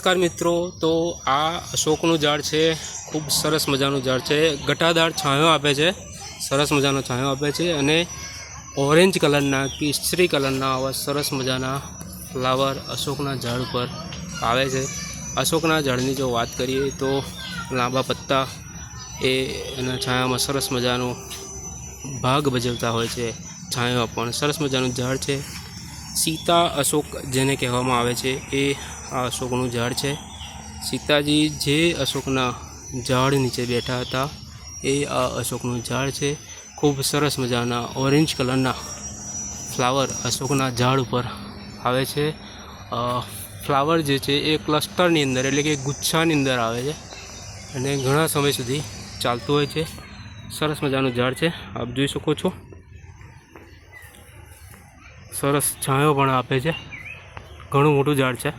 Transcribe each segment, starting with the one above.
नमस्कार मित्रों। तो आ अशोकનું ઝાડ છે, खूब सरस मजाનું ઝાડ છે। घटादार छायो आपे छे, सरस मजानो छायो आपे छे અને ऑरेंज कलरना केसरी कलरना आवा सरस मजाना फ्लावर अशोकना ઝાડ पर आवे छे। अशोकना ઝાડની जो बात करिए तो लांबा पत्ता ए एना छायामां सरस मजानो भाग भजवता होय छे। छायामां पण सरस मजानुं ઝાડ छे। सीता अशोक जेने कहेवामां आवे छे ए आ अशोकनुं ઝાડ छे। सीताजी जे अशोकना ઝાડ नीचे बैठा हता ए आ अशोकनुं ઝાડ छे। खूब सरस मजाना ऑरेंज कलरना फ्लावर अशोकना ઝાડ पर आवे छे। फ्लावर जे छे ए क्लस्टरनी अंदर एटले के गुच्छानी अंदर आवे छे अने घणा समय सुधी चालतुं होय छे। सरस मजानुं ઝાડ छे, आप जोई शको छो। सरस छायो पण आपे छे, घणुं मोटुं ઝાડ छे।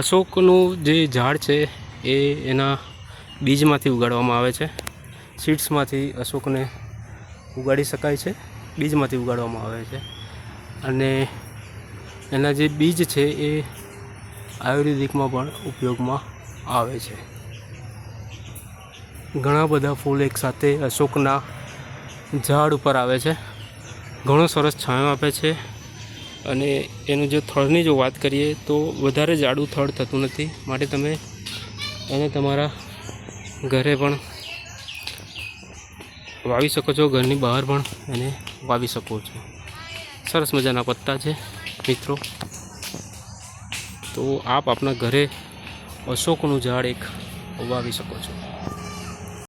अशोकनुं जे ઝાડ छे ए एना बीजमांथी उगाडवामां आवे छे। सीड्समांथी अशोकने उगाड़ी शकाय छे, बीजमांथी उगाडवामां आवे छे अने एना जे बीज छे ए आयुर्वेदिकमां पण उपयोगमां आवे छे। घणा बधा फूल एक साथे अशोकना ઝાડ उपर आवे छे। घणो सरस छायो आपे छे अने एनु जो थड़नी जो बात करिए तो वधारे जाडू थड़ थतुं नथी, माटे तमे एने तमारा घरे पण वावी शको छो, घरनी बहार पण एने वावी शको छो। सरस मजाना पत्ता छे मित्रों। तो आप अपना घरे अशोकनुं ઝાડ एक वावी शको छो।